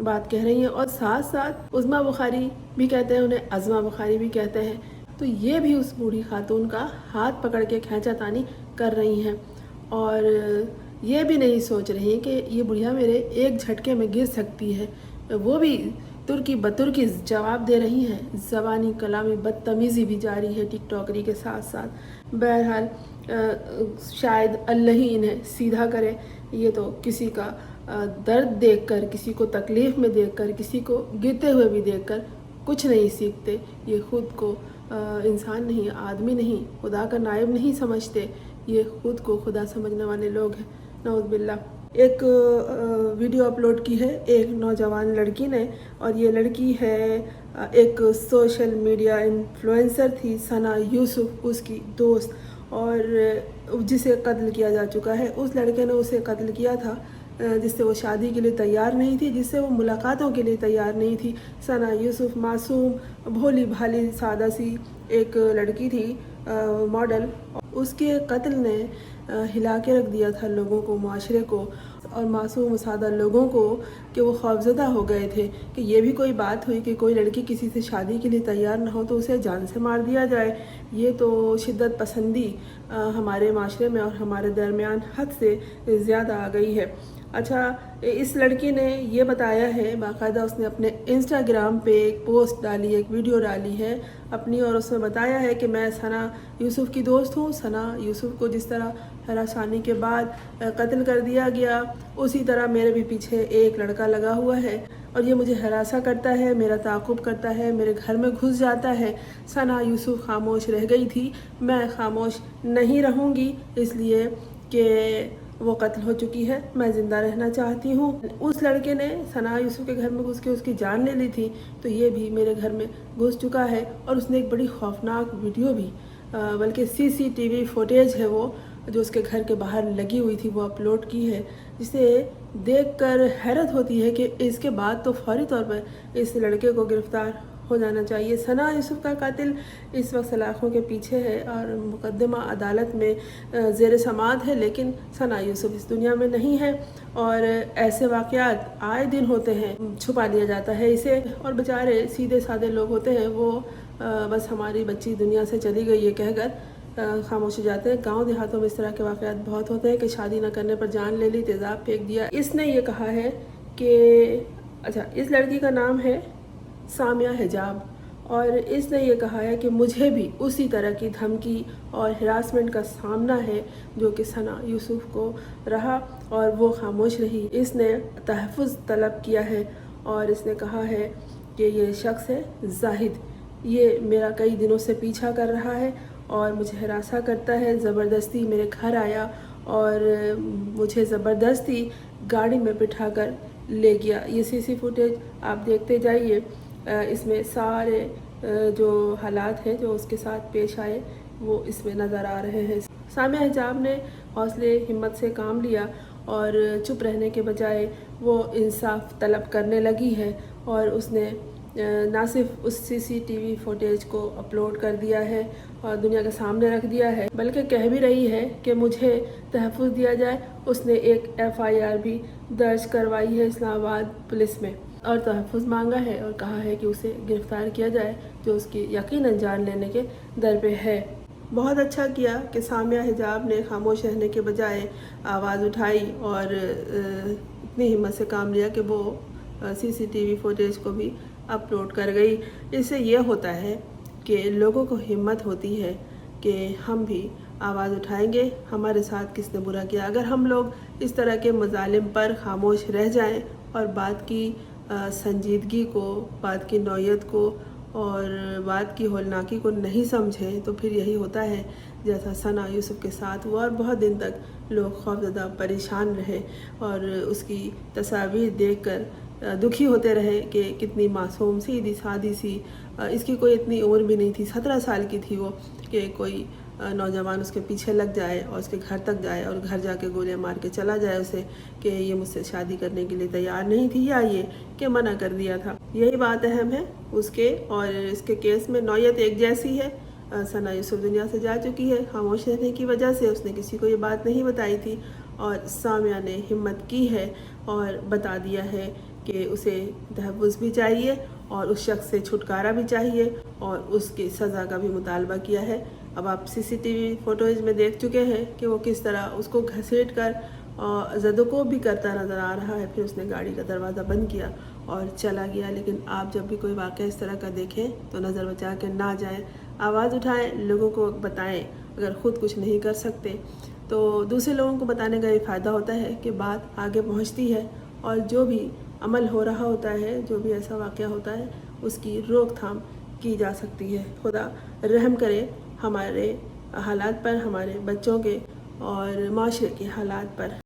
بات کہہ رہی ہیں، اور ساتھ ساتھ عظمیٰ بخاری بھی کہتے ہیں انہیں، عظمیٰ بخاری بھی کہتے ہیں، تو یہ بھی اس بوڑھی خاتون کا ہاتھ پکڑ کے کھینچا تانی کر رہی ہیں، اور یہ بھی نہیں سوچ رہی کہ یہ بڑھیا میرے ایک جھٹکے میں گر سکتی ہے، وہ بھی ترکی بترکی جواب دے رہی ہیں، زبانی کلامی بدتمیزی بھی جاری ہے ٹک ٹاکری کے ساتھ ساتھ۔ بہرحال شاید اللہ ہی انہیں سیدھا کرے، یہ تو کسی کا درد دیکھ کر، کسی کو تکلیف میں دیکھ کر، کسی کو گرتے ہوئے بھی دیکھ کر کچھ نہیں سیکھتے، یہ خود کو انسان نہیں، آدمی نہیں، خدا کا نائب نہیں سمجھتے، یہ خود کو خدا سمجھنے والے لوگ ہیں، نعوذ باللہ۔ ایک ویڈیو اپلوڈ کی ہے ایک نوجوان لڑکی نے، اور یہ لڑکی ہے ایک سوشل میڈیا انفلوئنسر تھی، ثنا یوسف اس کی دوست، اور جسے قتل کیا جا چکا ہے۔ اس لڑکے نے اسے قتل کیا تھا جس سے وہ شادی کے لیے تیار نہیں تھی، جس سے وہ ملاقاتوں کے لیے تیار نہیں تھی۔ ثنا یوسف معصوم، بھولی بھالی سادہ سی ایک لڑکی تھی، ماڈل۔ اس کے قتل نے ہلا کے رکھ دیا تھا لوگوں کو، معاشرے کو، اور معصوم سادہ لوگوں کو، کہ وہ خوفزدہ ہو گئے تھے کہ یہ بھی کوئی بات ہوئی کہ کوئی لڑکی کسی سے شادی کے لیے تیار نہ ہو تو اسے جان سے مار دیا جائے۔ یہ تو شدت پسندی ہمارے معاشرے میں اور ہمارے درمیان حد سے زیادہ آ گئی ہے۔ اچھا، اس لڑکی نے یہ بتایا ہے، باقاعدہ اس نے اپنے انسٹاگرام پہ ایک پوسٹ ڈالی، ایک ویڈیو ڈالی ہے اپنی، اور اس میں بتایا ہے کہ میں ثنا یوسف کی دوست ہوں۔ ثنا یوسف کو جس طرح ہراسانی کے بعد قتل کر دیا گیا، اسی طرح میرے بھی پیچھے ایک لڑکا لگا ہوا ہے، اور یہ مجھے ہراساں کرتا ہے، میرا تعاقب کرتا ہے، میرے گھر میں گھس جاتا ہے۔ ثنا یوسف خاموش رہ گئی تھی، میں خاموش نہیں رہوں گی، اس لیے کہ وہ قتل ہو چکی ہے، میں زندہ رہنا چاہتی ہوں۔ اس لڑکے نے ثنا یوسف کے گھر میں گھس کے اس کی جان لے لی تھی، تو یہ بھی میرے گھر میں گھس چکا ہے، اور اس نے ایک بڑی خوفناک ویڈیو بھی، بلکہ CCTV فوٹیج ہے وہ، جو اس کے گھر کے باہر لگی ہوئی تھی، وہ اپلوڈ کی ہے، جسے دیکھ کر حیرت ہوتی ہے کہ اس کے بعد تو فوری طور پر اس لڑکے کو گرفتار ہو جانا چاہیے۔ ثنا یوسف کا قاتل اس وقت سلاخوں کے پیچھے ہے اور مقدمہ عدالت میں زیر سماعت ہے، لیکن ثنا یوسف اس دنیا میں نہیں ہے، اور ایسے واقعات آئے دن ہوتے ہیں، چھپا لیا جاتا ہے اسے، اور بیچارے سیدھے سادے لوگ ہوتے ہیں، وہ بس ہماری بچی دنیا سے چلی گئی ہے کہہ کر خاموش ہو جاتے ہیں۔ گاؤں دیہاتوں میں اس طرح کے واقعات بہت ہوتے ہیں کہ شادی نہ کرنے پر جان لے لی، تیزاب پھینک دیا۔ اس نے یہ کہا ہے کہ اچھا، اس لڑکی کا نام ہے سامیہ حجاب، اور اس نے یہ کہا ہے کہ مجھے بھی اسی طرح کی دھمکی اور ہراسمنٹ کا سامنا ہے جو کہ ثنا یوسف کو رہا، اور وہ خاموش رہی۔ اس نے تحفظ طلب کیا ہے، اور اس نے کہا ہے کہ یہ شخص ہے زاہد، یہ میرا کئی دنوں سے پیچھا کر رہا ہے اور مجھے ہراساں کرتا ہے، زبردستی میرے گھر آیا اور مجھے زبردستی گاڑی میں بٹھا کر لے گیا۔ یہ CC فوٹیج آپ دیکھتے جائیے، اس میں سارے جو حالات ہیں جو اس کے ساتھ پیش آئے وہ اس میں نظر آ رہے ہیں۔ سامیہ حجاب نے حوصلے ہمت سے کام لیا اور چپ رہنے کے بجائے وہ انصاف طلب کرنے لگی ہے، اور اس نے نہ صرف اس CCTV فوٹیج کو اپلوڈ کر دیا ہے اور دنیا کے سامنے رکھ دیا ہے، بلکہ کہہ بھی رہی ہے کہ مجھے تحفظ دیا جائے۔ اس نے ایک FIR بھی درج کروائی ہے اسلام آباد پولیس میں، اور تحفظ مانگا ہے اور کہا ہے کہ اسے گرفتار کیا جائے، جو اس کی یقیناً جان لینے کے در پہ ہے۔ بہت اچھا کیا کہ سامیہ حجاب نے خاموش رہنے کے بجائے آواز اٹھائی اور اتنی ہمت سے کام لیا کہ وہ CCTV فوٹیج کو بھی اپلوڈ کر گئی۔ اس سے یہ ہوتا ہے کہ لوگوں کو ہمت ہوتی ہے کہ ہم بھی آواز اٹھائیں گے، ہمارے ساتھ کس نے برا کیا۔ اگر ہم لوگ اس طرح کے مظالم پر خاموش رہ جائیں اور بات کی سنجیدگی کو، بات کی نوعیت کو اور بات کی ہولناکی کو نہیں سمجھیں، تو پھر یہی ہوتا ہے جیسا ثنا یوسف کے ساتھ ہوا، اور بہت دن تک لوگ خوفزدہ پریشان رہے اور اس کی تصاویر دیکھ کر دکھی ہوتے رہے کہ کتنی معصوم سیدھی سادی سی، اس کی کوئی اتنی عمر بھی نہیں تھی، 17 سال کی تھی وہ، کہ کوئی نوجوان اس کے پیچھے لگ جائے اور اس کے گھر تک جائے اور گھر جا کے گولیاں مار کے چلا جائے اسے کہ یہ مجھ سے شادی کرنے کے لیے تیار نہیں تھی، یا یہ کہ منع کر دیا تھا۔ یہی بات اہم ہے اس کے اور اس کے کیس میں، نوعیت ایک جیسی ہے۔ ثنا یوسف دنیا سے جا چکی ہے، خاموش رہنے کی وجہ سے اس نے کسی کو یہ بات نہیں بتائی تھی، اور سامیہ نے ہمت کی ہے اور بتا دیا ہے کہ اسے تحفظ بھی چاہیے اور اس شخص سے چھٹکارا بھی چاہیے اور اس کی سزا کا بھی مطالبہ کیا ہے۔ اب آپ CCTV فوٹوز میں دیکھ چکے ہیں کہ وہ کس طرح اس کو گھسیٹ کر زد و کوب بھی کرتا نظر آ رہا ہے، پھر اس نے گاڑی کا دروازہ بند کیا اور چلا گیا۔ لیکن آپ جب بھی کوئی واقعہ اس طرح کا دیکھیں تو نظر بچا کے نہ جائیں، آواز اٹھائیں، لوگوں کو بتائیں۔ اگر خود کچھ نہیں کر سکتے تو دوسرے لوگوں کو بتانے کا یہ فائدہ ہوتا ہے کہ بات آگے پہنچتی ہے اور جو بھی عمل ہو رہا ہوتا ہے، جو بھی ایسا واقعہ ہوتا ہے، اس کی روک تھام کی جا سکتی ہے۔ خدا رحم کرے ہمارے حالات پر، ہمارے بچوں کے اور معاشرے کے حالات پر۔